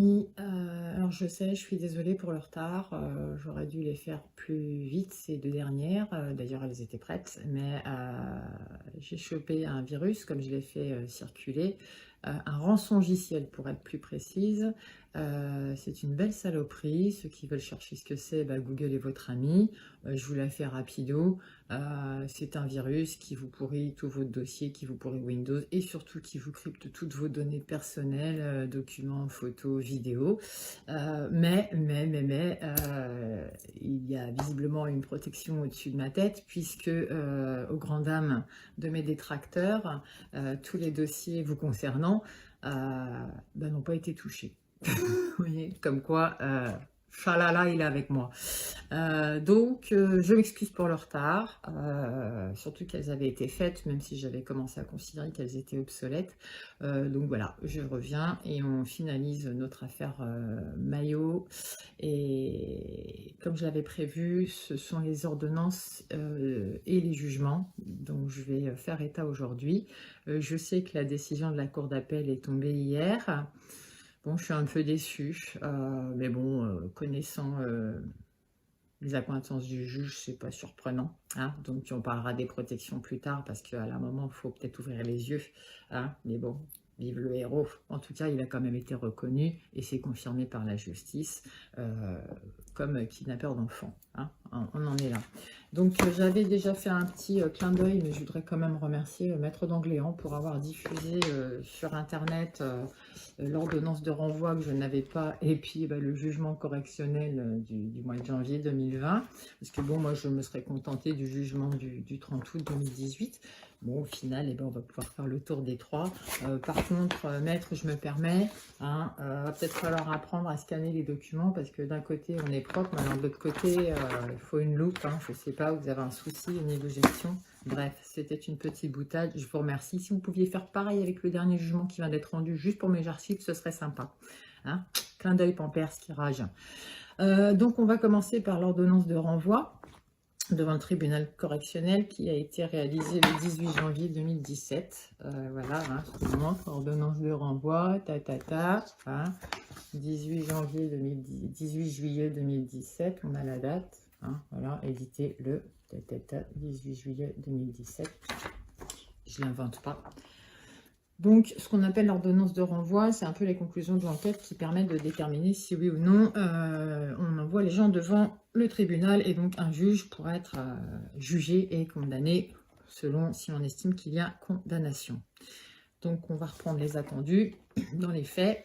amis, alors je sais, je suis désolée pour le retard, j'aurais dû les faire plus vite ces 2 dernières, d'ailleurs elles étaient prêtes, mais j'ai chopé un virus, comme je l'ai fait, circuler, un rançongiciel pour être plus précise. C'est une belle saloperie, ceux qui veulent chercher ce que c'est, bah, Google est votre ami, je vous la fais rapido. C'est un virus qui vous pourrit tous vos dossiers, qui vous pourrit Windows et surtout qui vous crypte toutes vos données personnelles, documents, photos, vidéos. Il y a visiblement une protection au-dessus de ma tête puisque, aux grandes dames de mes détracteurs, tous les dossiers vous concernant n'ont pas été touchés. Vous voyez, comme quoi, Falala, il est avec moi. Je m'excuse pour le retard, surtout qu'elles avaient été faites, même si j'avais commencé à considérer qu'elles étaient obsolètes. Donc voilà, je reviens et on finalise notre affaire Maillot. Et comme je l'avais prévu, ce sont les ordonnances et les jugements dont je vais faire état aujourd'hui. Je sais que la décision de la Cour d'appel est tombée hier. Bon, je suis un peu déçue, mais bon, connaissant les accointances du juge, c'est pas surprenant, hein. Donc on parlera des protections plus tard, parce qu'à un moment, il faut peut-être ouvrir les yeux, hein. Mais bon, vive le héros. En tout cas, il a quand même été reconnu, et c'est confirmé par la justice, comme kidnappeur d'enfants, hein. On en est là. Donc j'avais déjà fait un petit clin d'œil, mais je voudrais quand même remercier Maître d'Angléan pour avoir diffusé sur internet l'ordonnance de renvoi que je n'avais pas, et puis le jugement correctionnel du mois de janvier 2020, parce que bon, moi je me serais contentée du jugement du 30 août 2018. Bon, au final, on va pouvoir faire le tour des trois. Par contre, maître, je me permets, hein, va peut-être falloir apprendre à scanner les documents, parce que d'un côté, on est propre, mais de l'autre côté, il faut une loupe, hein, je ne sais pas, vous avez un souci au niveau gestion. Bref, c'était une petite boutade, je vous remercie. Si vous pouviez faire pareil avec le dernier jugement qui vient d'être rendu, juste pour mes archives, ce serait sympa. Hein, clin d'œil Pampers qui rage. Donc, on va commencer par l'ordonnance de renvoi devant le tribunal correctionnel qui a été réalisé le 18 janvier 2017. Voilà, hein, ordonnance de renvoi, hein, 18 juillet 2017, on a la date, hein, voilà, édité le 18 juillet 2017. Je l'invente pas. Donc, ce qu'on appelle l'ordonnance de renvoi, c'est un peu les conclusions de l'enquête qui permettent de déterminer si oui ou non on envoie les gens devant le tribunal, et donc un juge pourra être jugé et condamné selon si on estime qu'il y a condamnation. Donc, on va reprendre les attendus dans les faits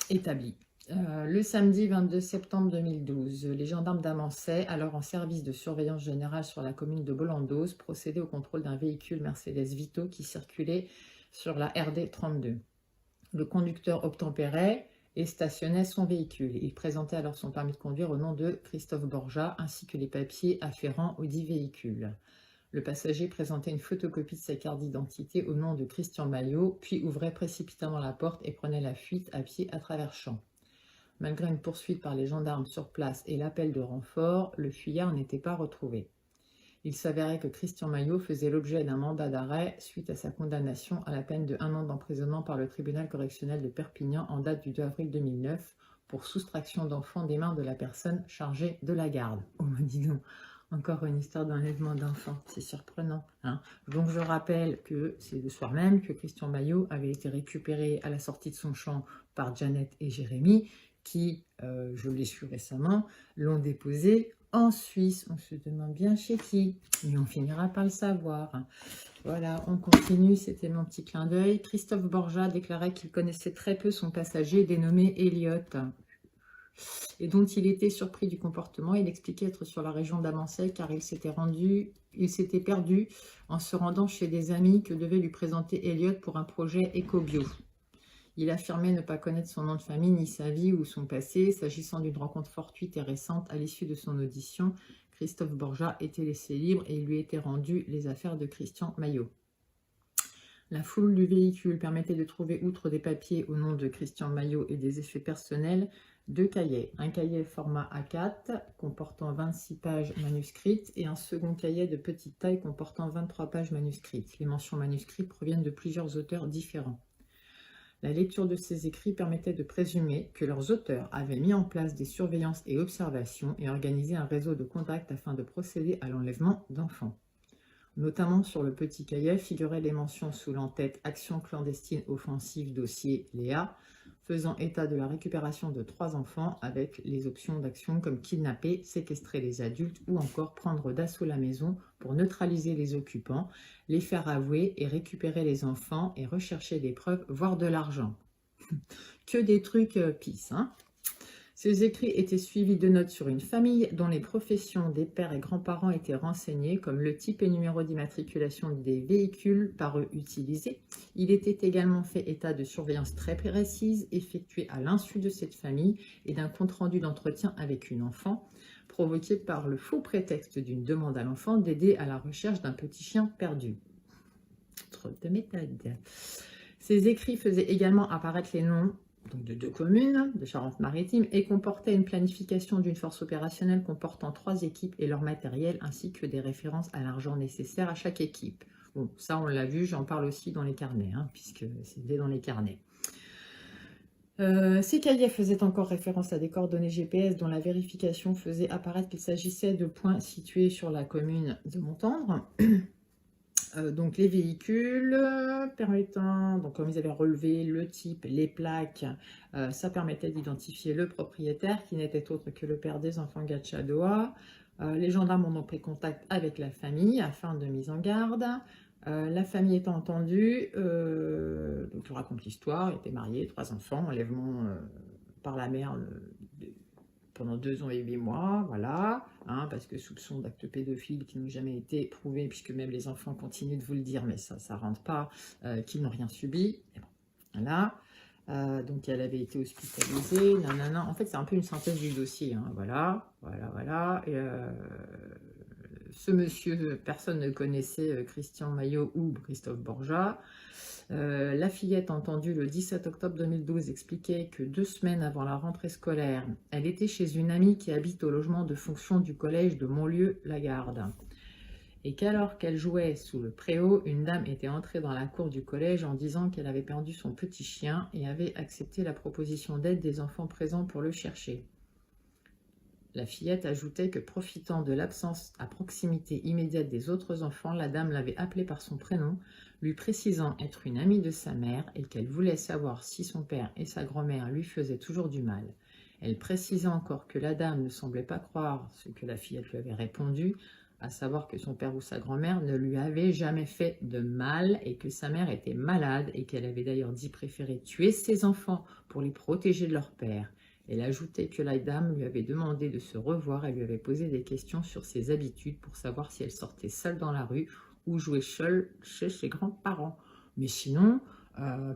établis. Le samedi 22 septembre 2012, les gendarmes d'Amancet, alors en service de surveillance générale sur la commune de Bolandos, procédaient au contrôle d'un véhicule Mercedes Vito qui circulait sur la RD 32. Le conducteur obtempérait et stationnait son véhicule. Il présentait alors son permis de conduire au nom de Christophe Borja, ainsi que les papiers afférents aux 10 véhicules. Le passager présentait une photocopie de sa carte d'identité au nom de Christian Maillot, puis ouvrait précipitamment la porte et prenait la fuite à pied à travers champs. Malgré une poursuite par les gendarmes sur place et l'appel de renfort, le fuyard n'était pas retrouvé. Il s'avérait que Christian Maillot faisait l'objet d'un mandat d'arrêt suite à sa condamnation à la peine de 1 an d'emprisonnement par le tribunal correctionnel de Perpignan en date du 2 avril 2009 pour soustraction d'enfants des mains de la personne chargée de la garde. Oh, dis donc, encore une histoire d'enlèvement d'enfants, c'est surprenant, hein. Donc je rappelle que c'est le soir même que Christian Maillot avait été récupéré à la sortie de son champ par Janet et Jérémy, qui, je l'ai su récemment, l'ont déposé en Suisse. On se demande bien chez qui, mais on finira par le savoir. Voilà, on continue, c'était mon petit clin d'œil. Christophe Borja déclarait qu'il connaissait très peu son passager dénommé Elliot, et dont il était surpris du comportement. Il expliquait être sur la région d'Amancet car il s'était perdu en se rendant chez des amis que devait lui présenter Elliot pour un projet éco-bio. Il affirmait ne pas connaître son nom de famille, ni sa vie ou son passé. S'agissant d'une rencontre fortuite et récente, à l'issue de son audition, Christophe Borja était laissé libre et il lui était rendu les affaires de Christian Maillot. La foule du véhicule permettait de trouver, outre des papiers au nom de Christian Maillot et des effets personnels, 2 cahiers. Un cahier format A4 comportant 26 pages manuscrites et un second cahier de petite taille comportant 23 pages manuscrites. Les mentions manuscrites proviennent de plusieurs auteurs différents. La lecture de ces écrits permettait de présumer que leurs auteurs avaient mis en place des surveillances et observations et organisé un réseau de contacts afin de procéder à l'enlèvement d'enfants. Notamment sur le petit cahier figuraient les mentions sous l'entête « Action clandestine offensive dossier Léa », faisant état de la récupération de 3 enfants avec les options d'action comme kidnapper, séquestrer les adultes ou encore prendre d'assaut la maison pour neutraliser les occupants, les faire avouer et récupérer les enfants et rechercher des preuves, voire de l'argent. Que des trucs pis, hein. Ces écrits étaient suivis de notes sur une famille dont les professions des pères et grands-parents étaient renseignées, comme le type et numéro d'immatriculation des véhicules par eux utilisés. Il était également fait état de surveillance très précise effectuée à l'insu de cette famille et d'un compte-rendu d'entretien avec une enfant, provoqué par le faux prétexte d'une demande à l'enfant d'aider à la recherche d'un petit chien perdu. Trop de méthodes. Ces écrits faisaient également apparaître les noms de 2 communes de Charente-Maritime et comportaient une planification d'une force opérationnelle comportant 3 équipes et leur matériel, ainsi que des références à l'argent nécessaire à chaque équipe. Bon, ça on l'a vu, j'en parle aussi dans les carnets, puisque c'était dans les carnets. Ces cahiers faisaient encore référence à des coordonnées GPS dont la vérification faisait apparaître qu'il s'agissait de points situés sur la commune de Montendre. Donc les véhicules permettant, donc comme ils avaient relevé le type, les plaques, ça permettait d'identifier le propriétaire qui n'était autre que le père des enfants Gatchadoa. Les gendarmes ont donc pris contact avec la famille afin de mise en garde. La famille étant entendue, donc je raconte l'histoire, ils étaient mariés, 3 enfants, enlèvement par la mère pendant 2 ans et 8 mois, voilà, parce que soupçons d'actes pédophiles qui n'ont jamais été prouvés, puisque même les enfants continuent de vous le dire, mais ça ne rentre pas, qu'ils n'ont rien subi. Et bon, voilà. Donc elle avait été hospitalisée, nanana. En fait, c'est un peu une synthèse du dossier, voilà. Et, ce monsieur, personne ne connaissait Christian Maillot ou Christophe Borja. La fillette entendue le 17 octobre 2012 expliquait que 2 semaines avant la rentrée scolaire, elle était chez une amie qui habite au logement de fonction du collège de Montlieu-la-Garde. Et qu'alors qu'elle jouait sous le préau, une dame était entrée dans la cour du collège en disant qu'elle avait perdu son petit chien et avait accepté la proposition d'aide des enfants présents pour le chercher. La fillette ajoutait que, profitant de l'absence à proximité immédiate des autres enfants, la dame l'avait appelée par son prénom, lui précisant être une amie de sa mère et qu'elle voulait savoir si son père et sa grand-mère lui faisaient toujours du mal. Elle précisait encore que la dame ne semblait pas croire ce que la fillette lui avait répondu, à savoir que son père ou sa grand-mère ne lui avait jamais fait de mal et que sa mère était malade et qu'elle avait d'ailleurs dit préférer tuer ses enfants pour les protéger de leur père. Elle ajoutait que la dame lui avait demandé de se revoir et lui avait posé des questions sur ses habitudes pour savoir si elle sortait seule dans la rue ou jouait seule chez ses grands-parents. Mais sinon,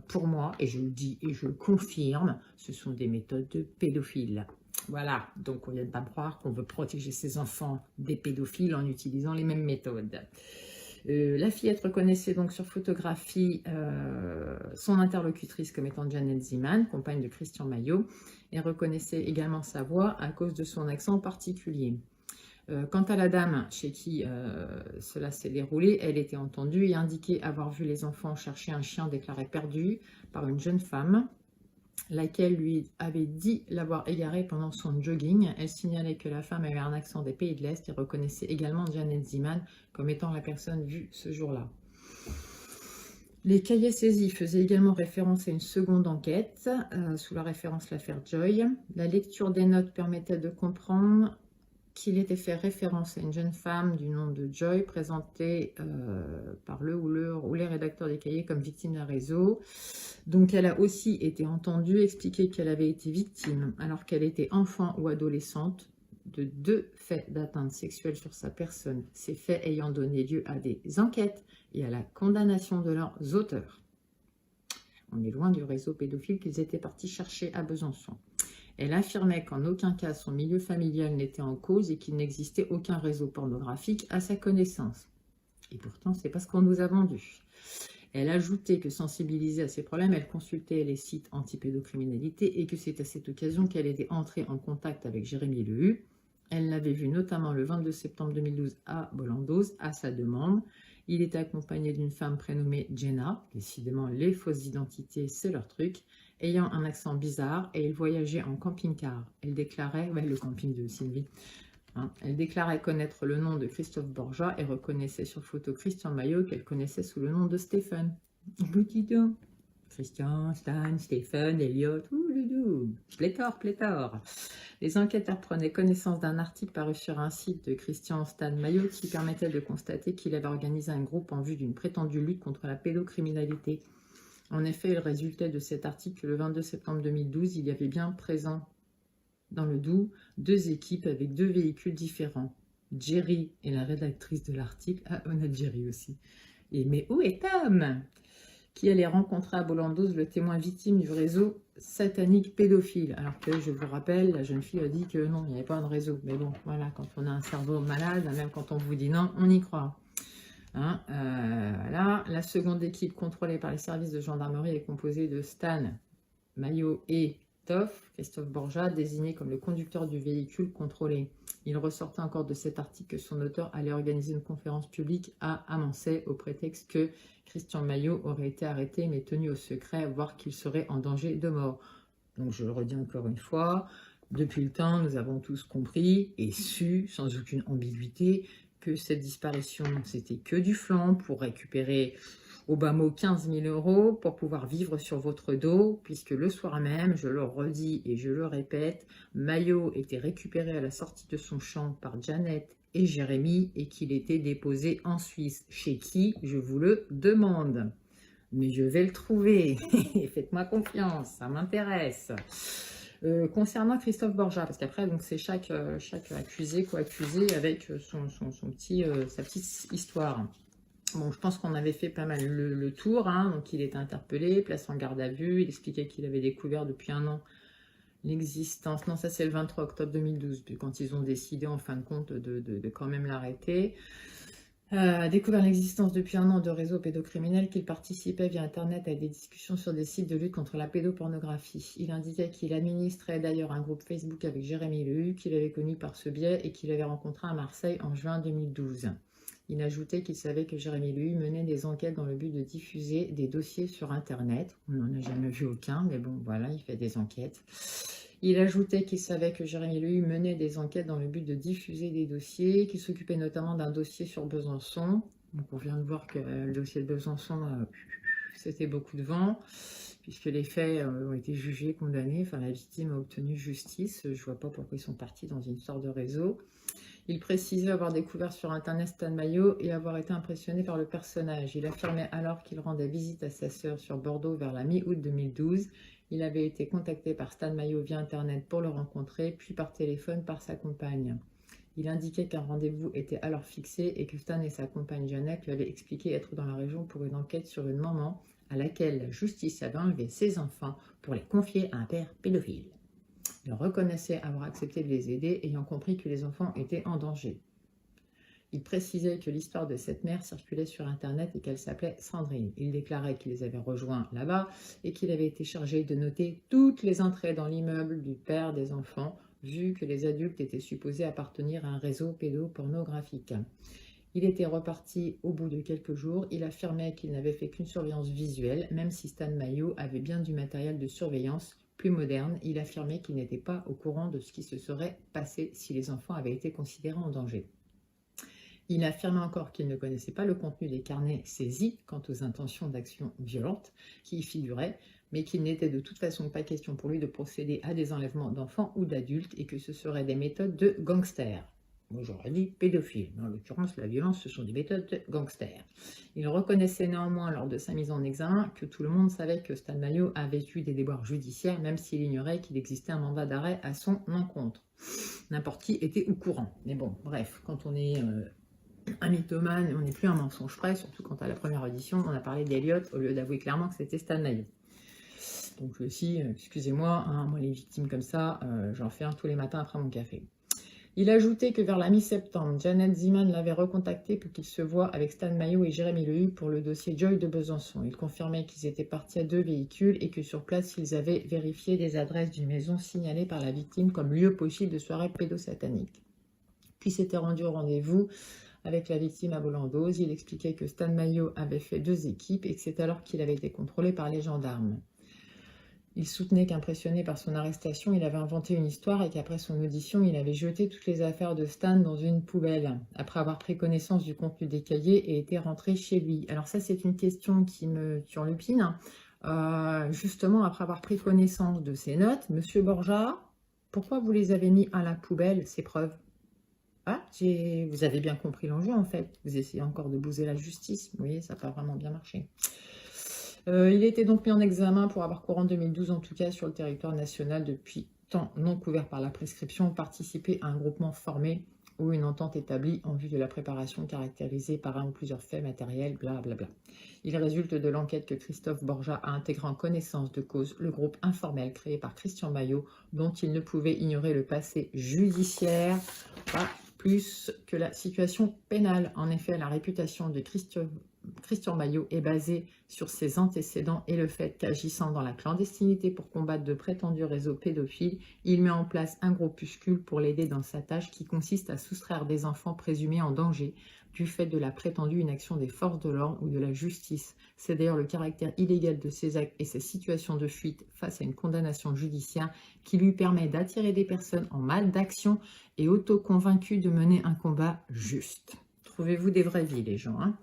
pour moi, et je le dis et je le confirme, ce sont des méthodes de pédophiles. Voilà, donc on ne vient pas me croire qu'on veut protéger ses enfants des pédophiles en utilisant les mêmes méthodes. La fillette reconnaissait donc sur photographie son interlocutrice comme étant Janet Ziman, compagne de Christian Maillot, et reconnaissait également sa voix à cause de son accent particulier. Quant à la dame chez qui cela s'est déroulé, elle était entendue et indiquait avoir vu les enfants chercher un chien déclaré perdu par une jeune femme, laquelle lui avait dit l'avoir égaré pendant son jogging. Elle signalait que la femme avait un accent des pays de l'Est et reconnaissait également Janet Ziman comme étant la personne vue ce jour-là. Les cahiers saisis faisaient également référence à une seconde enquête, sous la référence l'affaire Joy. La lecture des notes permettait de comprendre qu'il était fait référence à une jeune femme du nom de Joy, présentée par le ou les rédacteurs des cahiers comme victime d'un réseau. Donc elle a aussi été entendue expliquer qu'elle avait été victime, alors qu'elle était enfant ou adolescente, de 2 faits d'atteinte sexuelle sur sa personne, ces faits ayant donné lieu à des enquêtes et à la condamnation de leurs auteurs. On est loin du réseau pédophile qu'ils étaient partis chercher à Besançon. Elle affirmait qu'en aucun cas son milieu familial n'était en cause et qu'il n'existait aucun réseau pornographique à sa connaissance. Et pourtant, c'est pas ce qu'on nous a vendu. Elle ajoutait que sensibilisée à ces problèmes, elle consultait les sites anti-pédocriminalité et que c'est à cette occasion qu'elle était entrée en contact avec Jérémy Lehu. Elle l'avait vu notamment le 22 septembre 2012 à Bollandoz, à sa demande, Il était accompagné d'une femme prénommée Jenna, décidément les fausses identités, c'est leur truc, ayant un accent bizarre, et il voyageait en camping-car. Elle déclarait, ouais, le camping de Sylvie, hein, elle déclarait connaître le nom de Christophe Borja et reconnaissait sur photo Christian Maillot qu'elle connaissait sous le nom de Stéphane. Boutidon. Christian, Stan, Stéphane, Elliot, pléthore, pléthore. Les enquêteurs prenaient connaissance d'un article paru sur un site de Christian Stan Maillot qui permettait de constater qu'il avait organisé un groupe en vue d'une prétendue lutte contre la pédocriminalité. En effet, il résultait de cet article que le 22 septembre 2012, il y avait bien présent dans le Doubs 2 équipes avec 2 véhicules différents. Jerry est la rédactrice de l'article. Ah, on a Jerry aussi. Et mais où est Tom, qui allait rencontrer à Bolandos le témoin victime du réseau satanique pédophile. Alors que, je vous rappelle, la jeune fille a dit que non, il n'y avait pas de réseau. Mais bon, voilà, quand on a un cerveau malade, même quand on vous dit non, on y croit. Hein, voilà. La seconde équipe contrôlée par les services de gendarmerie est composée de Stan Maillot et Christophe Borja, désigné comme le conducteur du véhicule contrôlé. Il ressortait encore de cet article que son auteur allait organiser une conférence publique à Amancet au prétexte que Christian Maillot aurait été arrêté mais tenu au secret, voire qu'il serait en danger de mort. Donc je le redis encore une fois, depuis le temps nous avons tous compris et su sans aucune ambiguïté que cette disparition c'était que du flanc pour récupérer au bas mot 15 000 € pour pouvoir vivre sur votre dos, puisque le soir même, je le redis et je le répète, Maillot était récupéré à la sortie de son champ par Janet et Jérémy et qu'il était déposé en Suisse. Chez qui, je vous le demande. Mais je vais le trouver. Faites-moi confiance, ça m'intéresse. Concernant Christophe Borja, parce qu'après, donc c'est chaque accusé, co-accusé avec sa petite histoire. Bon, je pense qu'on avait fait pas mal le tour, hein. Donc il est interpellé, placé en garde à vue, il expliquait qu'il avait découvert depuis 1 an l'existence, non ça c'est le 23 octobre 2012, quand ils ont décidé en fin de compte de quand même l'arrêter, découvert l'existence depuis 1 an de réseaux pédocriminels, qu'il participait via internet à des discussions sur des sites de lutte contre la pédopornographie. Il indiquait qu'il administrait d'ailleurs un groupe Facebook avec Jérémy Lehu, qu'il avait connu par ce biais et qu'il avait rencontré à Marseille en juin 2012. Il ajoutait qu'il savait que Jérémy Lehu menait des enquêtes dans le but de diffuser des dossiers sur Internet. On n'en a jamais vu aucun, mais bon, voilà, il fait des enquêtes. Il ajoutait qu'il savait que Jérémy Lehu menait des enquêtes dans le but de diffuser des dossiers, qu'il s'occupait notamment d'un dossier sur Besançon. Donc on vient de voir que le dossier de Besançon, c'était beaucoup de vent, puisque les faits ont été jugés, condamnés. Enfin, la victime a obtenu justice. Je ne vois pas pourquoi ils sont partis dans une sorte de réseau. Il précisait avoir découvert sur Internet Stan Maillot et avoir été impressionné par le personnage. Il affirmait alors qu'il rendait visite à sa sœur sur Bordeaux vers la mi-août 2012. Il avait été contacté par Stan Maillot via Internet pour le rencontrer, puis par téléphone par sa compagne. Il indiquait qu'un rendez-vous était alors fixé et que Stan et sa compagne Janet lui avaient expliqué être dans la région pour une enquête sur une maman à laquelle la justice avait enlevé ses enfants pour les confier à un père pédophile. Il reconnaissait avoir accepté de les aider, ayant compris que les enfants étaient en danger. Il précisait que l'histoire de cette mère circulait sur Internet et qu'elle s'appelait Sandrine. Il déclarait qu'il les avait rejoints là-bas et qu'il avait été chargé de noter toutes les entrées dans l'immeuble du père des enfants, vu que les adultes étaient supposés appartenir à un réseau pédopornographique. Il était reparti au bout de quelques jours. Il affirmait qu'il n'avait fait qu'une surveillance visuelle, même si Stan Maillot avait bien du matériel de surveillance plus moderne. Il affirmait qu'il n'était pas au courant de ce qui se serait passé si les enfants avaient été considérés en danger. Il affirmait encore qu'il ne connaissait pas le contenu des carnets saisis quant aux intentions d'action violente qui y figuraient, mais qu'il n'était de toute façon pas question pour lui de procéder à des enlèvements d'enfants ou d'adultes et que ce seraient des méthodes de gangsters. Moi j'aurais dit pédophile, mais en l'occurrence la violence ce sont des méthodes de gangsters. Il reconnaissait néanmoins lors de sa mise en examen que tout le monde savait que Stan Maillot avait eu des déboires judiciaires, même s'il ignorait qu'il existait un mandat d'arrêt à son encontre. N'importe qui était au courant. Mais bon, bref, quand on est un mythomane, on n'est plus un mensonge près, surtout quand à la première audition on a parlé d'Elliot au lieu d'avouer clairement que c'était Stan Maillot. Donc aussi, excusez-moi, hein, moi les victimes comme ça, j'en fais un tous les matins après mon café. Il ajoutait que vers la mi-septembre, Janet Zeman l'avait recontacté pour qu'il se voie avec Stan Maillot et Jérémy Lehu pour le dossier Joy de Besançon. Il confirmait qu'ils étaient partis à 2 véhicules et que sur place, ils avaient vérifié des adresses d'une maison signalée par la victime comme lieu possible de soirée pédosatanique. Puis s'était rendu au rendez-vous avec la victime à Volandos. Il expliquait que Stan Mayo avait fait 2 équipes et que c'est alors qu'il avait été contrôlé par les gendarmes. Il soutenait qu'impressionné par son arrestation, il avait inventé une histoire et qu'après son audition, il avait jeté toutes les affaires de Stan dans une poubelle, après avoir pris connaissance du contenu des cahiers et était rentré chez lui. Alors ça, c'est une question qui me turlupine. Justement, après avoir pris connaissance de ces notes, Monsieur Borja, pourquoi vous les avez mis à la poubelle, ces preuves? Ah, vous avez bien compris l'enjeu en fait. Vous essayez encore de bouser la justice. Vous voyez, ça n'a pas vraiment bien marché. Il était donc mis en examen pour avoir cours en 2012, en tout cas sur le territoire national depuis temps non couvert par la prescription, participé à un groupement formé ou une entente établie en vue de la préparation caractérisée par un ou plusieurs faits matériels, blablabla. Il résulte de l'enquête que Christophe Borja a intégré en connaissance de cause le groupe informel créé par Christian Mayo, dont il ne pouvait ignorer le passé judiciaire, pas plus que la situation pénale. En effet, la réputation de Christian Mayo est basée sur ses antécédents et le fait qu'agissant dans la clandestinité pour combattre de prétendus réseaux pédophiles, il met en place un groupuscule pour l'aider dans sa tâche qui consiste à soustraire des enfants présumés en danger du fait de la prétendue inaction des forces de l'ordre ou de la justice. C'est d'ailleurs le caractère illégal de ces actes et ces situations de fuite face à une condamnation judiciaire qui lui permet d'attirer des personnes en mal d'action et auto-convaincues de mener un combat juste. Trouvez-vous des vraies vies, les gens, hein?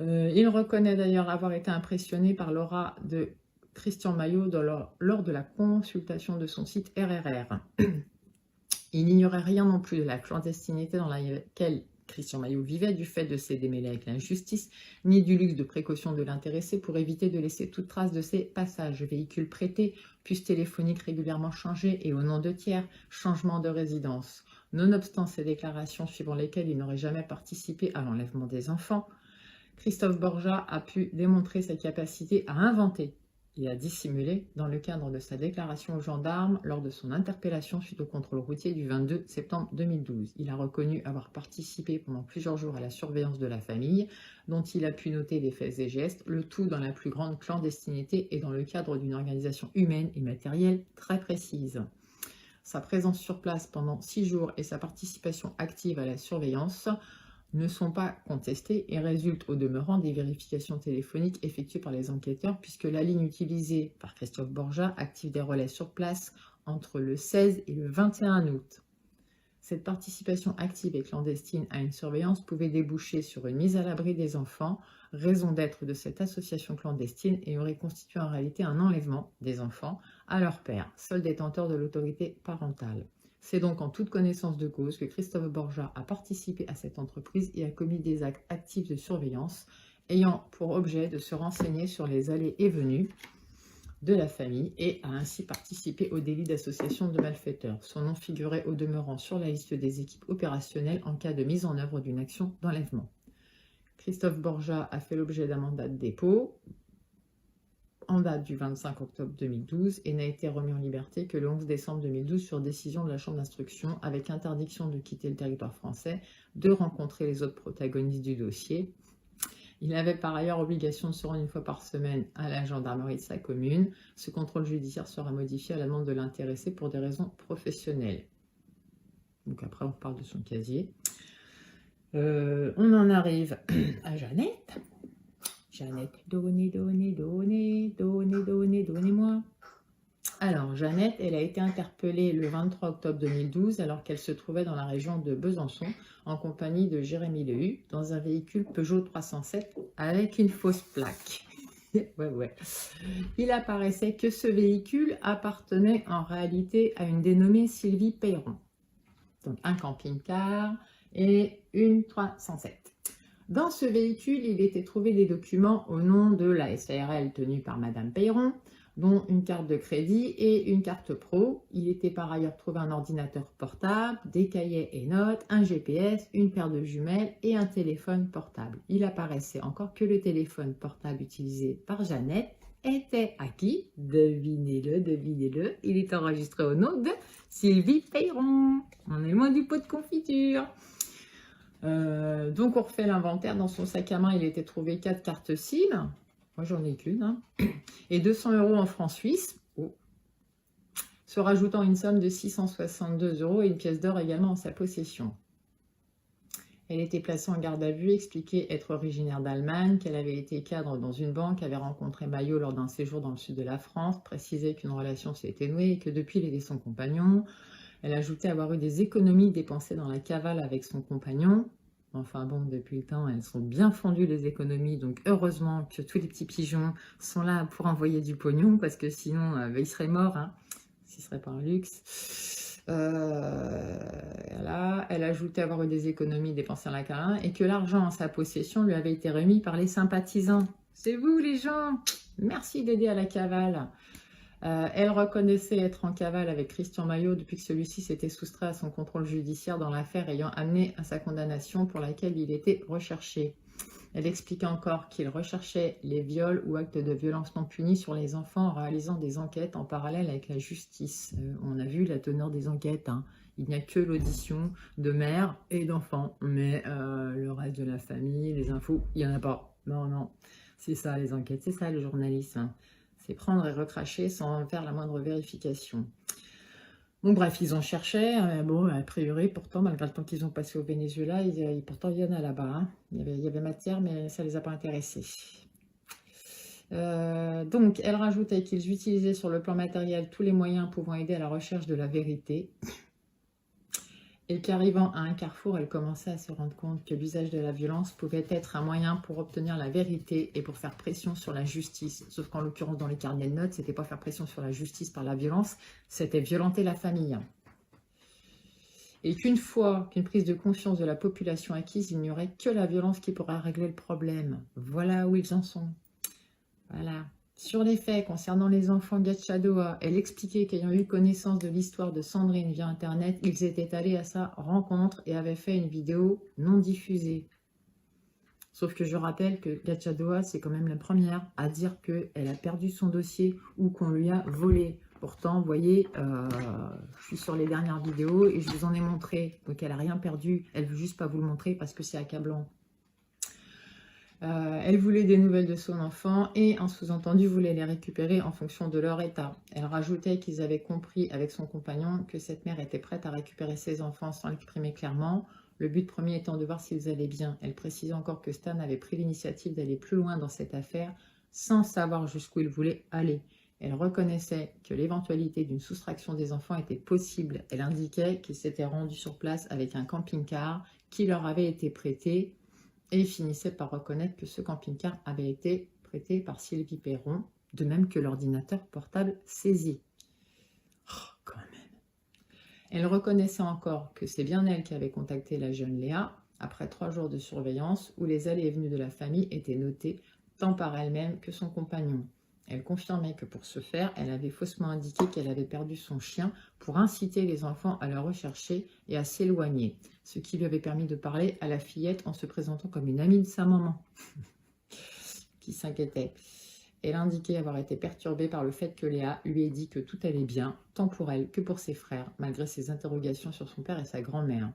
Il reconnaît d'ailleurs avoir été impressionné par l'aura de Christian Mayo lors de la consultation de son site RRR. Il n'ignorait rien non plus de la clandestinité dans laquelle Christian Mayo vivait du fait de ses démêlés avec l'injustice, ni du luxe de précaution de l'intéressé pour éviter de laisser toute trace de ses passages. Véhicules prêtés, puces téléphoniques régulièrement changées et au nom de tiers, changement de résidence. Nonobstant ces déclarations suivant lesquelles il n'aurait jamais participé à l'enlèvement des enfants, Christophe Borja a pu démontrer sa capacité à inventer et à dissimuler dans le cadre de sa déclaration aux gendarmes lors de son interpellation suite au contrôle routier du 22 septembre 2012. Il a reconnu avoir participé pendant plusieurs jours à la surveillance de la famille, dont il a pu noter les faits et gestes, le tout dans la plus grande clandestinité et dans le cadre d'une organisation humaine et matérielle très précise. Sa présence sur place pendant 6 jours et sa participation active à la surveillance ne sont pas contestés et résultent au demeurant des vérifications téléphoniques effectuées par les enquêteurs puisque la ligne utilisée par Christophe Borja active des relais sur place entre le 16 et le 21 août. Cette participation active et clandestine à une surveillance pouvait déboucher sur une mise à l'abri des enfants, raison d'être de cette association clandestine, et aurait constitué en réalité un enlèvement des enfants à leur père, seul détenteur de l'autorité parentale. C'est donc en toute connaissance de cause que Christophe Borja a participé à cette entreprise et a commis des actes actifs de surveillance ayant pour objet de se renseigner sur les allées et venues de la famille et a ainsi participé au délit d'association de malfaiteurs. Son nom figurait au demeurant sur la liste des équipes opérationnelles en cas de mise en œuvre d'une action d'enlèvement. Christophe Borja a fait l'objet d'un mandat de dépôt en date du 25 octobre 2012 et n'a été remis en liberté que le 11 décembre 2012 sur décision de la Chambre d'instruction avec interdiction de quitter le territoire français, de rencontrer les autres protagonistes du dossier. Il avait par ailleurs obligation de se rendre une fois par semaine à la gendarmerie de sa commune. Ce contrôle judiciaire sera modifié à la demande de l'intéressé pour des raisons professionnelles. Donc après on parle de son casier. On en arrive à Jeannette. Jeannette, donnez-moi. Alors, Jeannette, elle a été interpellée le 23 octobre 2012 alors qu'elle se trouvait dans la région de Besançon en compagnie de Jérémy Lehu dans un véhicule Peugeot 307 avec une fausse plaque. Ouais. Il apparaissait que ce véhicule appartenait en réalité à une dénommée Sylvie Peyron. Donc, un camping-car et une 307. Dans ce véhicule, il était trouvé des documents au nom de la SARL tenue par Madame Peyron, dont une carte de crédit et une carte pro. Il était par ailleurs trouvé un ordinateur portable, des cahiers et notes, un GPS, une paire de jumelles et un téléphone portable. Il apparaissait encore que le téléphone portable utilisé par Jeannette était à qui? Devinez-le, il est enregistré au nom de Sylvie Peyron. On est loin du pot de confiture. Donc on refait l'inventaire. Dans son sac à main, il était trouvé 4 cartes SIM. Moi, j'en ai qu'une. Hein. Et 200 € en francs suisses. Oh. Se rajoutant une somme de 662 € et une pièce d'or également en sa possession. Elle était placée en garde à vue, expliquait être originaire d'Allemagne, qu'elle avait été cadre dans une banque, avait rencontré Maillot lors d'un séjour dans le sud de la France, précisait qu'une relation s'était nouée et que depuis il était son compagnon. Elle ajoutait avoir eu des économies dépensées dans la cavale avec son compagnon. Enfin bon, depuis le temps, elles sont bien fondues les économies, donc heureusement que tous les petits pigeons sont là pour envoyer du pognon, parce que sinon, ils seraient morts, hein, ce serait pas un luxe. Voilà. Elle ajoutait avoir eu des économies dépensées dans la cavale et que l'argent en sa possession lui avait été remis par les sympathisants. C'est vous les gens, merci d'aider à la cavale. Elle reconnaissait être en cavale avec Christian Maillot depuis que celui-ci s'était soustrait à son contrôle judiciaire dans l'affaire ayant amené à sa condamnation pour laquelle il était recherché. Elle expliquait encore qu'il recherchait les viols ou actes de violence non punis sur les enfants en réalisant des enquêtes en parallèle avec la justice. On a vu la teneur des enquêtes, hein. Il n'y a que l'audition de mère et d'enfants, mais le reste de la famille, les infos, il n'y en a pas. Non, non, c'est ça les enquêtes, c'est ça le journalisme. C'est prendre et recracher sans faire la moindre vérification. Bon, bref, ils en cherchaient. Bon, a priori, pourtant, malgré le temps qu'ils ont passé au Venezuela, pourtant, il y en a là-bas. Hein. Il y avait matière, mais ça ne les a pas intéressés. Donc, elle rajoutait qu'ils utilisaient sur le plan matériel tous les moyens pouvant aider à la recherche de la vérité. Et qu'arrivant à un carrefour, elle commençait à se rendre compte que l'usage de la violence pouvait être un moyen pour obtenir la vérité et pour faire pression sur la justice. Sauf qu'en l'occurrence, dans les carnets de notes, c'était pas faire pression sur la justice par la violence, c'était violenter la famille. Et qu'une fois qu'une prise de conscience de la population acquise, il n'y aurait que la violence qui pourra régler le problème. Voilà où ils en sont. Voilà. Sur les faits concernant les enfants Gatchadoa, elle expliquait qu'ayant eu connaissance de l'histoire de Sandrine via Internet, ils étaient allés à sa rencontre et avaient fait une vidéo non diffusée. Sauf que je rappelle que Gatchadoa, c'est quand même la première à dire qu'elle a perdu son dossier ou qu'on lui a volé. Pourtant, vous voyez, je suis sur les dernières vidéos et je vous en ai montré. Donc elle n'a rien perdu, elle ne veut juste pas vous le montrer parce que c'est accablant. Elle voulait des nouvelles de son enfant et en sous-entendu voulait les récupérer en fonction de leur état. Elle rajoutait qu'ils avaient compris avec son compagnon que cette mère était prête à récupérer ses enfants sans l'exprimer clairement, le but premier étant de voir s'ils allaient bien. Elle précisait encore que Stan avait pris l'initiative d'aller plus loin dans cette affaire sans savoir jusqu'où il voulait aller. Elle reconnaissait que l'éventualité d'une soustraction des enfants était possible. Elle indiquait qu'ils s'étaient rendus sur place avec un camping-car qui leur avait été prêté. Et finissait par reconnaître que ce camping-car avait été prêté par Sylvie Perron, de même que l'ordinateur portable saisi. Oh, quand même. Elle reconnaissait encore que c'est bien elle qui avait contacté la jeune Léa, après 3 jours de surveillance, où les allées et venues de la famille étaient notées, tant par elle-même que son compagnon. Elle confirmait que pour ce faire, elle avait faussement indiqué qu'elle avait perdu son chien pour inciter les enfants à le rechercher et à s'éloigner, ce qui lui avait permis de parler à la fillette en se présentant comme une amie de sa maman, qui s'inquiétait. Elle indiquait avoir été perturbée par le fait que Léa lui ait dit que tout allait bien, tant pour elle que pour ses frères, malgré ses interrogations sur son père et sa grand-mère.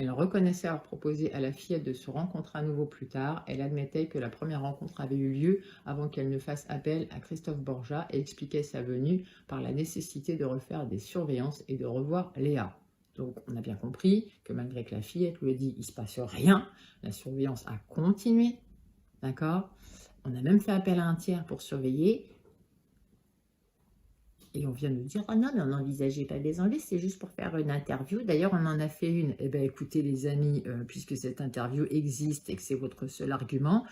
Elle reconnaissait avoir proposé à la fillette de se rencontrer à nouveau plus tard. Elle admettait que la première rencontre avait eu lieu avant qu'elle ne fasse appel à Christophe Borja et expliquait sa venue par la nécessité de refaire des surveillances et de revoir Léa. Donc on a bien compris que malgré que la fillette lui ait dit « il ne se passe rien », la surveillance a continué, d'accord ? On a même fait appel à un tiers pour surveiller. Et on vient nous dire, oh non, mais on n'envisageait pas de les enlever, c'est juste pour faire une interview. D'ailleurs, on en a fait une. Eh bien, écoutez, les amis, puisque cette interview existe et que c'est votre seul argument,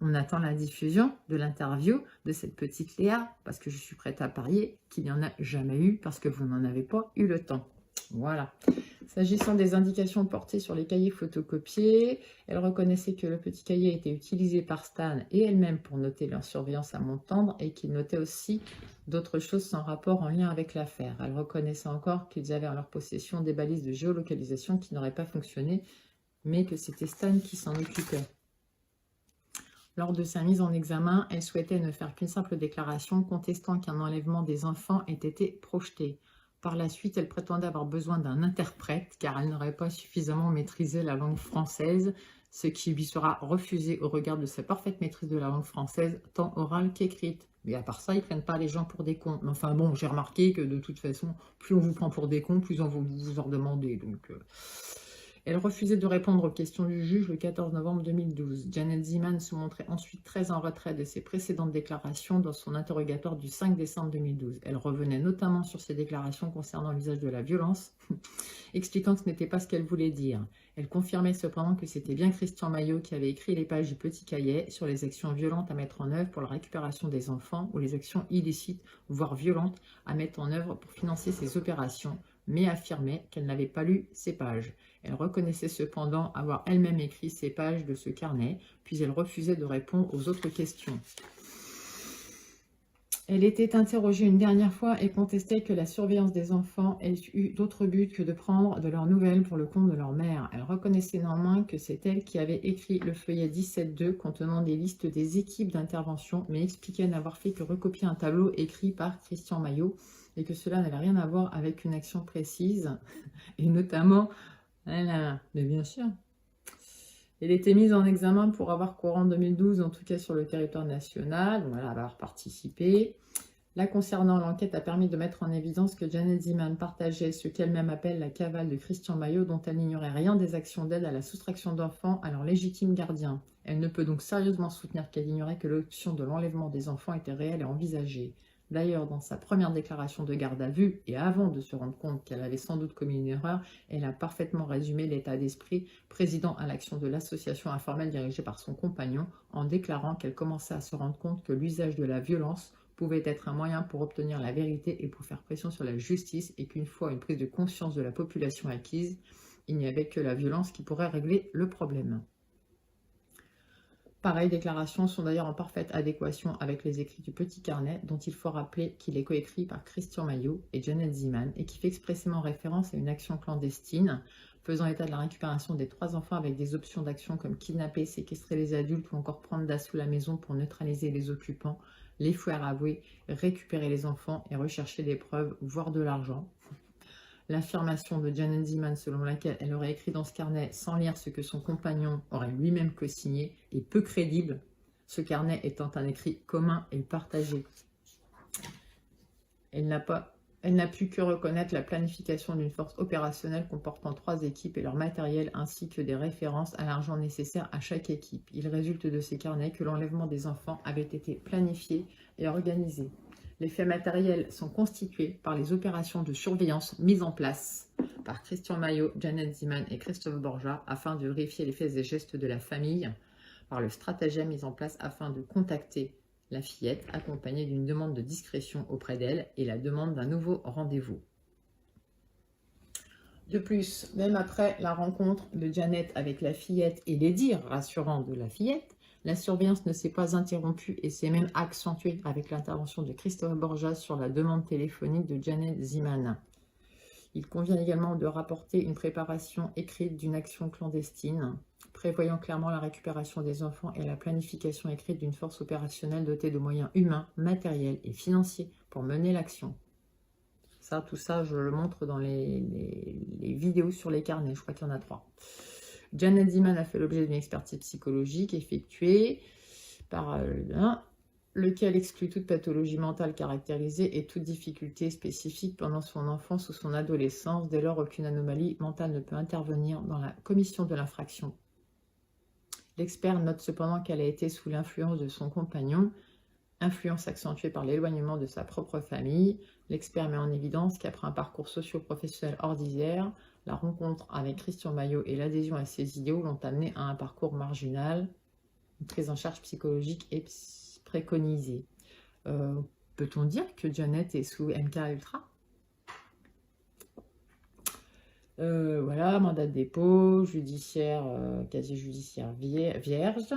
on attend la diffusion de l'interview de cette petite Léa, parce que je suis prête à parier qu'il n'y en a jamais eu, parce que vous n'en avez pas eu le temps. Voilà. S'agissant des indications portées sur les cahiers photocopiés, elle reconnaissait que le petit cahier était utilisé par Stan et elle-même pour noter leur surveillance à Montendre et qu'il notait aussi d'autres choses sans rapport en lien avec l'affaire. Elle reconnaissait encore qu'ils avaient en leur possession des balises de géolocalisation qui n'auraient pas fonctionné, mais que c'était Stan qui s'en occupait. Lors de sa mise en examen, elle souhaitait ne faire qu'une simple déclaration contestant qu'un enlèvement des enfants ait été projeté. Par la suite, elle prétendait avoir besoin d'un interprète car elle n'aurait pas suffisamment maîtrisé la langue française, ce qui lui sera refusé au regard de sa parfaite maîtrise de la langue française, tant orale qu'écrite. Mais à part ça, ils ne prennent pas les gens pour des cons. Mais enfin bon, j'ai remarqué que de toute façon, plus on vous prend pour des cons, plus on vous en demandez. Donc, Elle refusait de répondre aux questions du juge le 14 novembre 2012. Janet Ziman se montrait ensuite très en retrait de ses précédentes déclarations dans son interrogatoire du 5 décembre 2012. Elle revenait notamment sur ses déclarations concernant l'usage de la violence, expliquant que ce n'était pas ce qu'elle voulait dire. Elle confirmait cependant que c'était bien Christian Maillot qui avait écrit les pages du petit cahier sur les actions violentes à mettre en œuvre pour la récupération des enfants ou les actions illicites, voire violentes, à mettre en œuvre pour financer ces opérations, mais affirmait qu'elle n'avait pas lu ces pages. Elle reconnaissait cependant avoir elle-même écrit ces pages de ce carnet, puis elle refusait de répondre aux autres questions. Elle était interrogée une dernière fois et contestait que la surveillance des enfants ait eu d'autre but que de prendre de leurs nouvelles pour le compte de leur mère. Elle reconnaissait néanmoins que c'est elle qui avait écrit le feuillet 17.2 contenant des listes des équipes d'intervention, mais expliquait n'avoir fait que recopier un tableau écrit par Christian Maillot et que cela n'avait rien à voir avec une action précise, et notamment... mais bien sûr. Elle était mise en examen pour avoir cours en 2012, en tout cas sur le territoire national. Voilà, avoir participé. Là, concernant l'enquête, a permis de mettre en évidence que Janet Ziman partageait ce qu'elle-même appelle la cavale de Christian Maillot, dont elle n'ignorait rien des actions d'aide à la soustraction d'enfants à leurs légitimes gardiens. Elle ne peut donc sérieusement soutenir qu'elle ignorait que l'option de l'enlèvement des enfants était réelle et envisagée. D'ailleurs, dans sa première déclaration de garde à vue, et avant de se rendre compte qu'elle avait sans doute commis une erreur, elle a parfaitement résumé l'état d'esprit présidant à l'action de l'association informelle dirigée par son compagnon, en déclarant qu'elle commençait à se rendre compte que l'usage de la violence pouvait être un moyen pour obtenir la vérité et pour faire pression sur la justice, et qu'une fois une prise de conscience de la population acquise, il n'y avait que la violence qui pourrait régler le problème. Pareilles déclarations sont d'ailleurs en parfaite adéquation avec les écrits du petit carnet, dont il faut rappeler qu'il est coécrit par Christian Maillot et Janet Ziman, et qui fait expressément référence à une action clandestine, faisant état de la récupération des 3 enfants avec des options d'action comme kidnapper, séquestrer les adultes ou encore prendre d'assaut la maison pour neutraliser les occupants, les faire avouer, récupérer les enfants et rechercher des preuves, voire de l'argent. L'affirmation de Janet Ziman selon laquelle elle aurait écrit dans ce carnet sans lire ce que son compagnon aurait lui-même co-signé est peu crédible, ce carnet étant un écrit commun et partagé. Elle n'a pu que reconnaître la planification d'une force opérationnelle comportant 3 équipes et leur matériel ainsi que des références à l'argent nécessaire à chaque équipe. Il résulte de ces carnets que l'enlèvement des enfants avait été planifié et organisé. Les faits matériels sont constitués par les opérations de surveillance mises en place par Christian Maillot, Janet Ziman et Christophe Borja afin de vérifier les faits et gestes de la famille, par le stratagème mis en place afin de contacter la fillette, accompagnée d'une demande de discrétion auprès d'elle et la demande d'un nouveau rendez-vous. De plus, même après la rencontre de Janet avec la fillette et les dires rassurants de la fillette, la surveillance ne s'est pas interrompue et s'est même accentuée avec l'intervention de Christophe Borja sur la demande téléphonique de Janet Ziman. Il convient également de rapporter une préparation écrite d'une action clandestine, prévoyant clairement la récupération des enfants et la planification écrite d'une force opérationnelle dotée de moyens humains, matériels et financiers pour mener l'action. Tout ça, je le montre dans les vidéos sur les carnets, je crois qu'il y en a 3. Janet Ziman a fait l'objet d'une expertise psychologique effectuée par lequel exclut toute pathologie mentale caractérisée et toute difficulté spécifique pendant son enfance ou son adolescence. Dès lors, aucune anomalie mentale ne peut intervenir dans la commission de l'infraction. L'expert note cependant qu'elle a été sous l'influence de son compagnon, influence accentuée par l'éloignement de sa propre famille. L'expert met en évidence qu'après un parcours socio-professionnel ordinaire, la rencontre avec Christian Maillot et l'adhésion à ses idéaux l'ont amené à un parcours marginal. Une prise en charge psychologique est préconisée. Peut-on dire que Janet est sous MK Ultra? Voilà, mandat de dépôt, judiciaire, casier judiciaire vierge.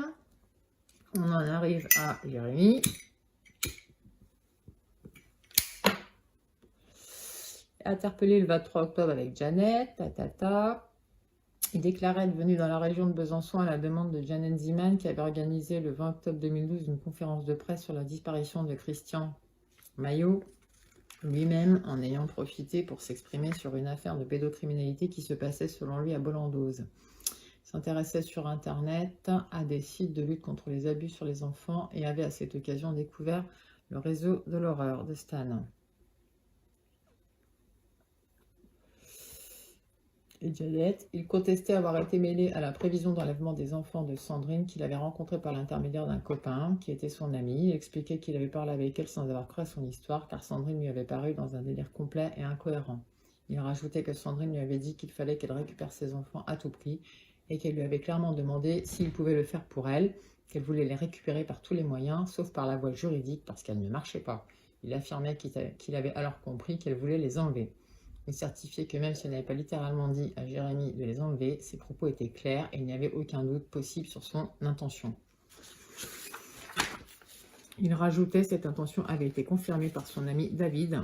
On en arrive à Jérémy. Interpellé le 23 octobre avec Janet, Il déclarait être venu dans la région de Besançon à la demande de Janet Ziman qui avait organisé le 20 octobre 2012 une conférence de presse sur la disparition de Christian Maillot, lui-même en ayant profité pour s'exprimer sur une affaire de pédocriminalité qui se passait selon lui à Bolandose. Il s'intéressait sur Internet à des sites de lutte contre les abus sur les enfants et avait à cette occasion découvert le réseau de l'horreur de Stan. et Janet. Il contestait avoir été mêlé à la prévision d'enlèvement des enfants de Sandrine qu'il avait rencontré par l'intermédiaire d'un copain qui était son ami. Il expliquait qu'il avait parlé avec elle sans avoir cru à son histoire car Sandrine lui avait paru dans un délire complet et incohérent. Il rajoutait que Sandrine lui avait dit qu'il fallait qu'elle récupère ses enfants à tout prix et qu'elle lui avait clairement demandé s'il pouvait le faire pour elle, qu'elle voulait les récupérer par tous les moyens, sauf par la voie juridique parce qu'elle ne marchait pas. Il affirmait qu'il avait alors compris qu'elle voulait les enlever. Il certifiait que même si elle n'avait pas littéralement dit à Jérémy de les enlever, ses propos étaient clairs et il n'y avait aucun doute possible sur son intention. Il rajoutait que cette intention avait été confirmée par son ami David,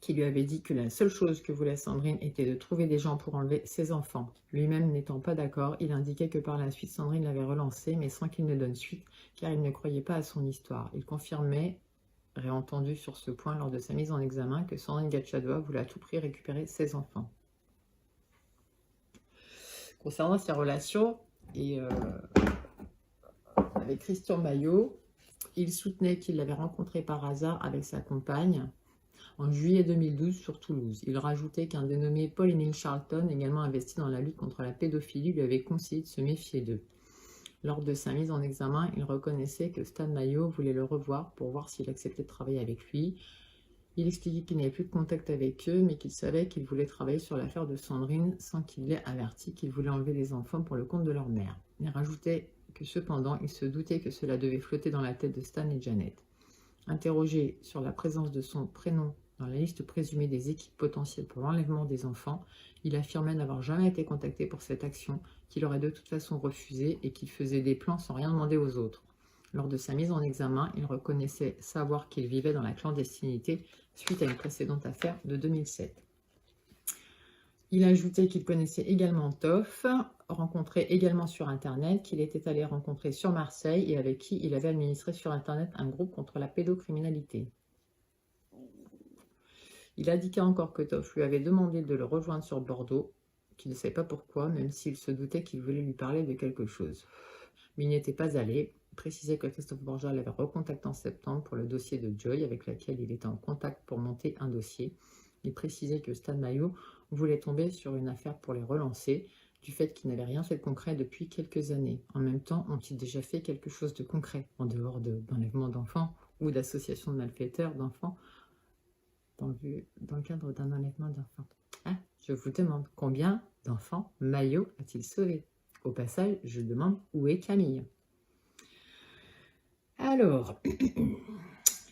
qui lui avait dit que la seule chose que voulait Sandrine était de trouver des gens pour enlever ses enfants. Lui-même n'étant pas d'accord, il indiquait que par la suite Sandrine l'avait relancé, mais sans qu'il ne donne suite, car il ne croyait pas à son histoire. Il confirmait, réentendu sur ce point lors de sa mise en examen, que Sandrine Gatchadoua voulait à tout prix récupérer ses enfants. Concernant ses relations avec Christian Maillot, il soutenait qu'il l'avait rencontré par hasard avec sa compagne en juillet 2012 sur Toulouse. Il rajoutait qu'un dénommé Paul-Émile Charlton, également investi dans la lutte contre la pédophilie, lui avait conseillé de se méfier d'eux. Lors de sa mise en examen, il reconnaissait que Stan Maillot voulait le revoir pour voir s'il acceptait de travailler avec lui. Il expliquait qu'il n'avait plus de contact avec eux, mais qu'il savait qu'il voulait travailler sur l'affaire de Sandrine sans qu'il l'ait averti qu'il voulait enlever les enfants pour le compte de leur mère. Il rajoutait que cependant, il se doutait que cela devait flotter dans la tête de Stan et Janet. Interrogé sur la présence de son prénom dans la liste présumée des équipes potentielles pour l'enlèvement des enfants, il affirmait n'avoir jamais été contacté pour cette action, qu'il aurait de toute façon refusé et qu'il faisait des plans sans rien demander aux autres. Lors de sa mise en examen, il reconnaissait savoir qu'il vivait dans la clandestinité suite à une précédente affaire de 2007. Il ajoutait qu'il connaissait également Toff, rencontré également sur Internet, qu'il était allé rencontrer sur Marseille et avec qui il avait administré sur Internet un groupe contre la pédocriminalité. Il indiqua encore que Toff lui avait demandé de le rejoindre sur Bordeaux, qu'il ne savait pas pourquoi, même s'il se doutait qu'il voulait lui parler de quelque chose. Mais il n'y était pas allé. Il précisait que Christophe Borja l'avait recontacté en septembre pour le dossier de Joy, avec laquelle il était en contact pour monter un dossier. Il précisait que Stan Maillot voulait tomber sur une affaire pour les relancer, du fait qu'ils n'avaient rien fait de concret depuis quelques années. En même temps, ont-ils déjà fait quelque chose de concret, en dehors d'enlèvement d'enfants ou d'association de malfaiteurs d'enfants dans le cadre d'un enlèvement d'enfants? Je vous demande, combien d'enfants Maillot a-t-il sauvé? Au passage, je demande où est Camille. Alors,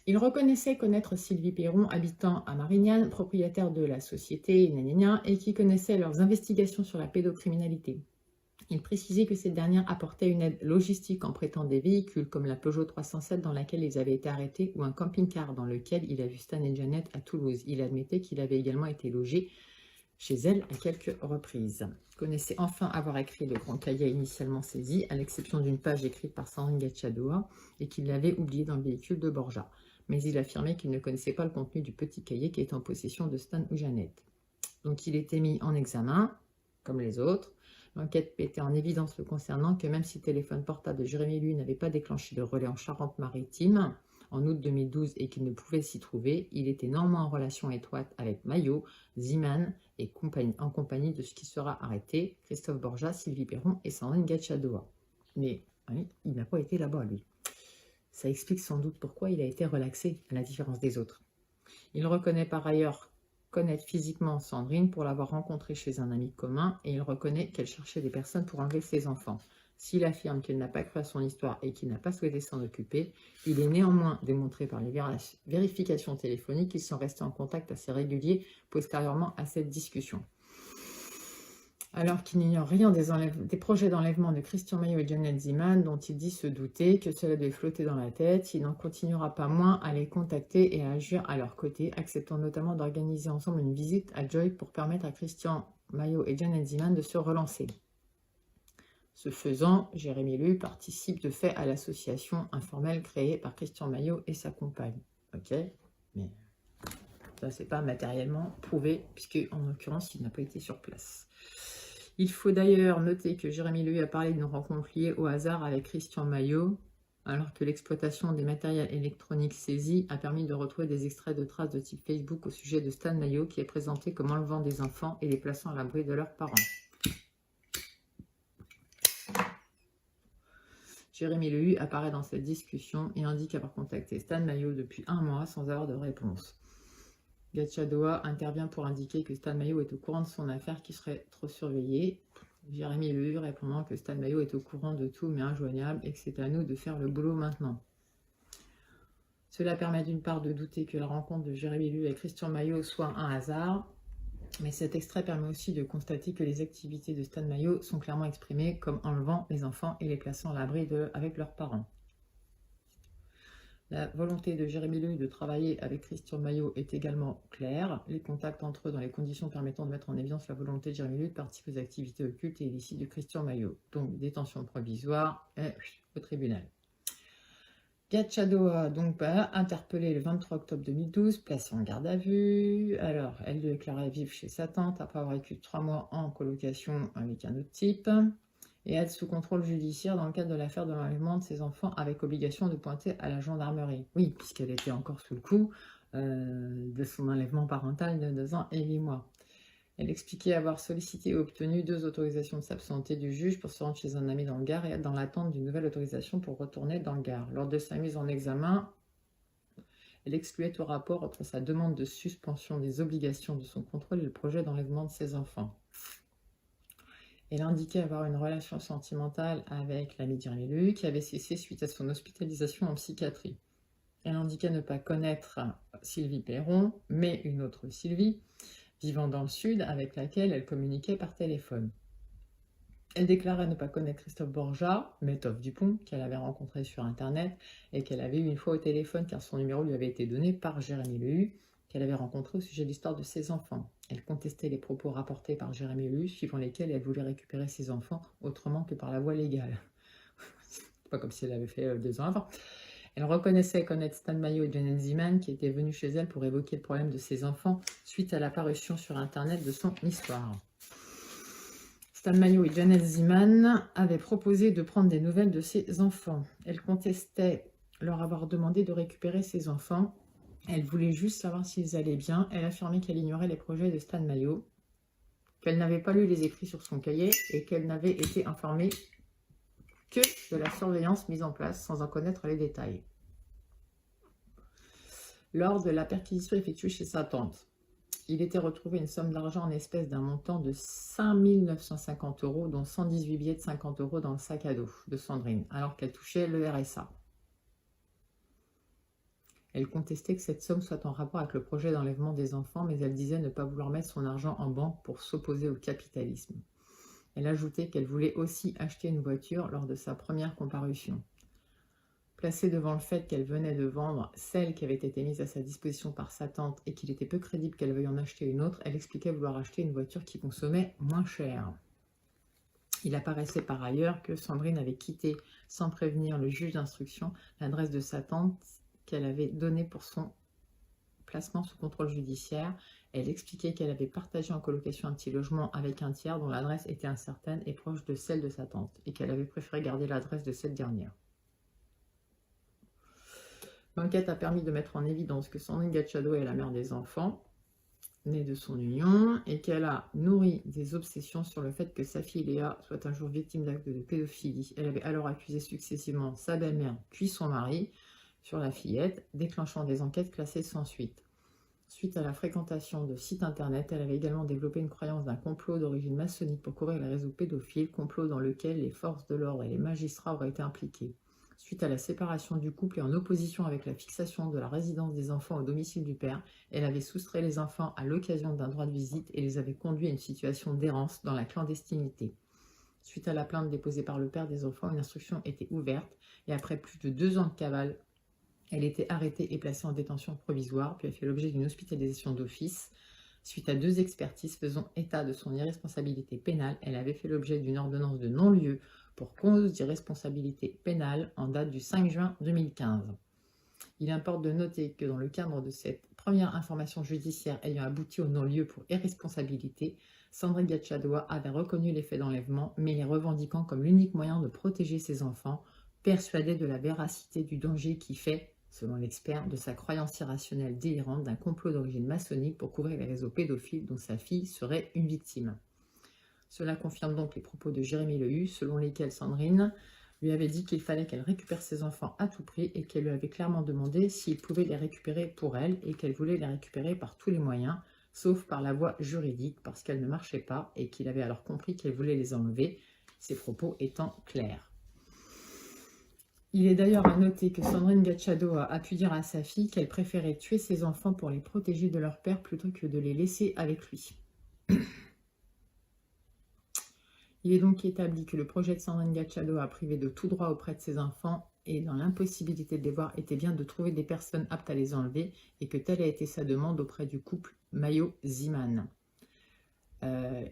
il reconnaissait connaître Sylvie Perron, habitant à Marignane, propriétaire de la société et qui connaissait leurs investigations sur la pédocriminalité. Il précisait que cette dernière apportait une aide logistique en prêtant des véhicules comme la Peugeot 307 dans laquelle ils avaient été arrêtés ou un camping-car dans lequel il a vu Stan et Janet à Toulouse. Il admettait qu'il avait également été logé chez elle à quelques reprises. Il connaissait enfin avoir écrit le grand cahier initialement saisi, à l'exception d'une page écrite par Sandrine Gatchadoua et qu'il l'avait oublié dans le véhicule de Borja. Mais il affirmait qu'il ne connaissait pas le contenu du petit cahier qui était en possession de Stan ou Janet. Donc il était mis en examen, comme les autres. L'enquête mettait en évidence le concernant que même si le téléphone portable de Jérémy lui n'avait pas déclenché de relais en Charente-Maritime en août 2012 et qu'il ne pouvait s'y trouver, il était néanmoins en relation étroite avec Maillot, Ziman et en compagnie de ce qui sera arrêté, Christophe Borja, Sylvie Perron et Sandrine Gatchadoua. Mais oui, il n'a pas été là-bas, lui. Ça explique sans doute pourquoi il a été relaxé, à la différence des autres. Il reconnaît par ailleurs connaître physiquement Sandrine pour l'avoir rencontrée chez un ami commun et il reconnaît qu'elle cherchait des personnes pour enlever ses enfants. S'il affirme qu'il n'a pas cru à son histoire et qu'il n'a pas souhaité s'en occuper, il est néanmoins démontré par les vérifications téléphoniques qu'ils sont restés en contact assez régulier postérieurement à cette discussion. Alors qu'il n'ignore rien des projets d'enlèvement de Christian Maillot et Janet Ziman, dont il dit se douter que cela devait flotter dans la tête, il n'en continuera pas moins à les contacter et à agir à leur côté, acceptant notamment d'organiser ensemble une visite à Joy pour permettre à Christian Maillot et Janet Ziman de se relancer. Ce faisant, Jérémy lui participe de fait à l'association informelle créée par Christian Maillot et sa compagne. Ok, mais ça c'est pas matériellement prouvé, puisque en l'occurrence il n'a pas été sur place. Il faut d'ailleurs noter que Jérémy lui a parlé d'une rencontre liée au hasard avec Christian Maillot alors que l'exploitation des matériels électroniques saisis a permis de retrouver des extraits de traces de type Facebook au sujet de Stan Mayo, qui est présenté comme enlevant des enfants et les plaçant à l'abri de leurs parents. Jérémy Lehu apparaît dans cette discussion et indique avoir contacté Stan Mayo depuis 1 mois sans avoir de réponse. Gatchadoa intervient pour indiquer que Stan Mayo est au courant de son affaire qui serait trop surveillée. Jérémy Lehu répondant que Stan Mayo est au courant de tout mais injoignable et que c'est à nous de faire le boulot maintenant. Cela permet d'une part de douter que la rencontre de Jérémy Lehu et Christian Mayo soit un hasard, mais cet extrait permet aussi de constater que les activités de Stan Mayo sont clairement exprimées comme enlevant les enfants et les plaçant à l'abri avec leurs parents. La volonté de Jérémy Lehu de travailler avec Christian Mayo est également claire. Les contacts entre eux dans les conditions permettant de mettre en évidence la volonté de Jérémy Lehu de participer aux activités occultes et illicites de Christian Mayo. Donc, détention provisoire et au tribunal. Gatchadoa a donc interpellé le 23 octobre 2012, placée en garde à vue. Alors, elle déclarait vivre chez sa tante après avoir vécu 3 mois en colocation avec un autre type et être sous contrôle judiciaire dans le cadre de l'affaire de l'enlèvement de ses enfants avec obligation de pointer à la gendarmerie. Oui, puisqu'elle était encore sous le coup de son enlèvement parental de 2 ans et 8 mois. Elle expliquait avoir sollicité et obtenu 2 autorisations de s'absenter du juge pour se rendre chez un ami dans le Gard et être dans l'attente d'une nouvelle autorisation pour retourner dans le Gard. Lors de sa mise en examen, elle excluait tout rapport entre sa demande de suspension des obligations de son contrôle et le projet d'enlèvement de ses enfants. Elle indiquait avoir une relation sentimentale avec l'ami de Jérémy Lehu qui avait cessé suite à son hospitalisation en psychiatrie. Elle indiquait ne pas connaître Sylvie Perron, mais une autre Sylvie, vivant dans le sud, avec laquelle elle communiquait par téléphone. Elle déclarait ne pas connaître Christophe Borja, Métophe Dupont, qu'elle avait rencontré sur Internet et qu'elle avait eu une fois au téléphone car son numéro lui avait été donné par Jérémy Lehu, qu'elle avait rencontré au sujet de l'histoire de ses enfants. Elle contestait les propos rapportés par Jérémy Lehu, suivant lesquels elle voulait récupérer ses enfants autrement que par la voie légale. C'est pas comme si elle avait fait 2 ans avant. Elle reconnaissait connaître Stan Mayo et Janet Zeman qui étaient venus chez elle pour évoquer le problème de ses enfants suite à l'apparition sur Internet de son histoire. Stan Mayo et Janet Zeman avaient proposé de prendre des nouvelles de ses enfants. Elle contestait leur avoir demandé de récupérer ses enfants. Elle voulait juste savoir s'ils allaient bien. Elle affirmait qu'elle ignorait les projets de Stan Mayo, qu'elle n'avait pas lu les écrits sur son cahier et qu'elle n'avait été informée que de la surveillance mise en place sans en connaître les détails. Lors de la perquisition effectuée chez sa tante, il était retrouvé une somme d'argent en espèces d'un montant de 5 950 €, dont 118 billets de 50 € dans le sac à dos de Sandrine, alors qu'elle touchait le RSA. Elle contestait que cette somme soit en rapport avec le projet d'enlèvement des enfants, mais elle disait ne pas vouloir mettre son argent en banque pour s'opposer au capitalisme. Elle ajoutait qu'elle voulait aussi acheter une voiture lors de sa première comparution. Placée devant le fait qu'elle venait de vendre celle qui avait été mise à sa disposition par sa tante et qu'il était peu crédible qu'elle veuille en acheter une autre, elle expliquait vouloir acheter une voiture qui consommait moins cher. Il apparaissait par ailleurs que Sandrine avait quitté, sans prévenir le juge d'instruction, l'adresse de sa tante qu'elle avait donnée pour son placement sous contrôle judiciaire. Elle expliquait qu'elle avait partagé en colocation un petit logement avec un tiers dont l'adresse était incertaine et proche de celle de sa tante, et qu'elle avait préféré garder l'adresse de cette dernière. L'enquête a permis de mettre en évidence que Sandrine Gatchadoa est la mère des enfants, née de son union, et qu'elle a nourri des obsessions sur le fait que sa fille Léa soit un jour victime d'actes de pédophilie. Elle avait alors accusé successivement sa belle-mère puis son mari sur la fillette, déclenchant des enquêtes classées sans suite. Suite à la fréquentation de sites internet, elle avait également développé une croyance d'un complot d'origine maçonnique pour couvrir les réseaux pédophiles, complot dans lequel les forces de l'ordre et les magistrats auraient été impliqués. Suite à la séparation du couple et en opposition avec la fixation de la résidence des enfants au domicile du père, elle avait soustrait les enfants à l'occasion d'un droit de visite et les avait conduits à une situation d'errance dans la clandestinité. Suite à la plainte déposée par le père des enfants, une instruction était ouverte et après plus de 2 ans de cavale, elle était arrêtée et placée en détention provisoire, puis a fait l'objet d'une hospitalisation d'office. Suite à 2 expertises faisant état de son irresponsabilité pénale, elle avait fait l'objet d'une ordonnance de non-lieu pour cause d'irresponsabilité pénale en date du 5 juin 2015. Il importe de noter que dans le cadre de cette première information judiciaire ayant abouti au non-lieu pour irresponsabilité, Sandrine Gatchadoa avait reconnu les faits d'enlèvement, mais les revendiquant comme l'unique moyen de protéger ses enfants, persuadé de la véracité du danger qui fait, selon l'expert, de sa croyance irrationnelle délirante d'un complot d'origine maçonnique pour couvrir les réseaux pédophiles dont sa fille serait une victime. Cela confirme donc les propos de Jérémy Lehu, selon lesquels Sandrine lui avait dit qu'il fallait qu'elle récupère ses enfants à tout prix et qu'elle lui avait clairement demandé s'il pouvait les récupérer pour elle et qu'elle voulait les récupérer par tous les moyens, sauf par la voie juridique parce qu'elle ne marchait pas et qu'il avait alors compris qu'elle voulait les enlever, ses propos étant clairs. Il est d'ailleurs à noter que Sandrine Gacciado a pu dire à sa fille qu'elle préférait tuer ses enfants pour les protéger de leur père plutôt que de les laisser avec lui. Il est donc établi que le projet de Sandrine Gacciado a privé de tout droit auprès de ses enfants et dans l'impossibilité de les voir était bien de trouver des personnes aptes à les enlever et que telle a été sa demande auprès du couple Maillot-Ziman.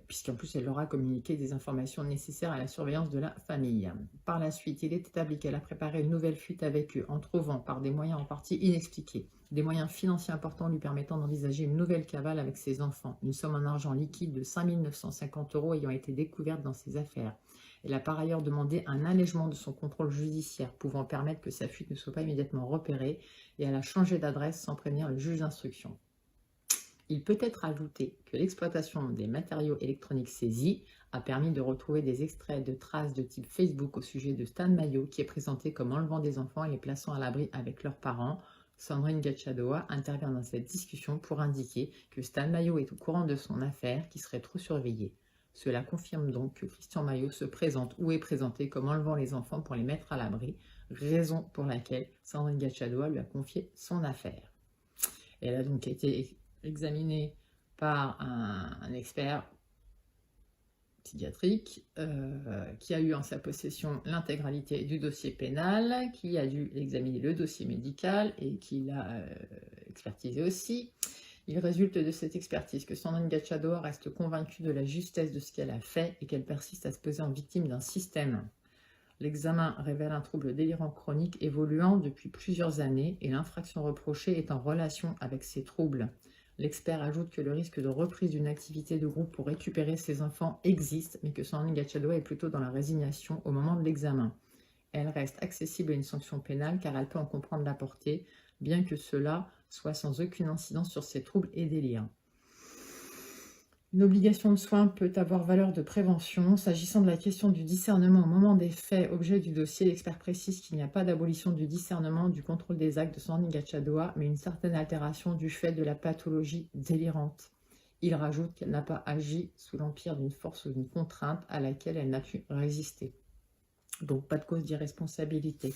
Puisqu'en plus elle leur a communiqué des informations nécessaires à la surveillance de la famille. Par la suite, il est établi qu'elle a préparé une nouvelle fuite avec eux en trouvant, par des moyens en partie inexpliqués, des moyens financiers importants lui permettant d'envisager une nouvelle cavale avec ses enfants, une somme en argent liquide de 5 950 € ayant été découverte dans ses affaires. Elle a par ailleurs demandé un allègement de son contrôle judiciaire pouvant permettre que sa fuite ne soit pas immédiatement repérée et elle a changé d'adresse sans prévenir le juge d'instruction. Il peut être ajouté que l'exploitation des matériaux électroniques saisis a permis de retrouver des extraits de traces de type Facebook au sujet de Stan Maillot qui est présenté comme enlevant des enfants et les plaçant à l'abri avec leurs parents. Sandrine Gacciado intervient dans cette discussion pour indiquer que Stan Maillot est au courant de son affaire qui serait trop surveillée. Cela confirme donc que Christian Maillot se présente ou est présenté comme enlevant les enfants pour les mettre à l'abri, raison pour laquelle Sandrine Gacciado lui a confié son affaire. Elle a donc été examiné par un expert psychiatrique qui a eu en sa possession l'intégralité du dossier pénal, qui a dû examiner le dossier médical et qui l'a expertisé aussi. Il résulte de cette expertise que Sandrine Gacciado reste convaincue de la justesse de ce qu'elle a fait et qu'elle persiste à se poser en victime d'un système. L'examen révèle un trouble délirant chronique évoluant depuis plusieurs années et l'infraction reprochée est en relation avec ces troubles. L'expert ajoute que le risque de reprise d'une activité de groupe pour récupérer ses enfants existe, mais que Sandrine Gacciado est plutôt dans la résignation au moment de l'examen. Elle reste accessible à une sanction pénale car elle peut en comprendre la portée, bien que cela soit sans aucune incidence sur ses troubles et délires. Une obligation de soins peut avoir valeur de prévention. S'agissant de la question du discernement au moment des faits, objet du dossier, l'expert précise qu'il n'y a pas d'abolition du discernement du contrôle des actes de Sandrine Gacciado, mais une certaine altération du fait de la pathologie délirante. Il rajoute qu'elle n'a pas agi sous l'empire d'une force ou d'une contrainte à laquelle elle n'a pu résister. Donc pas de cause d'irresponsabilité.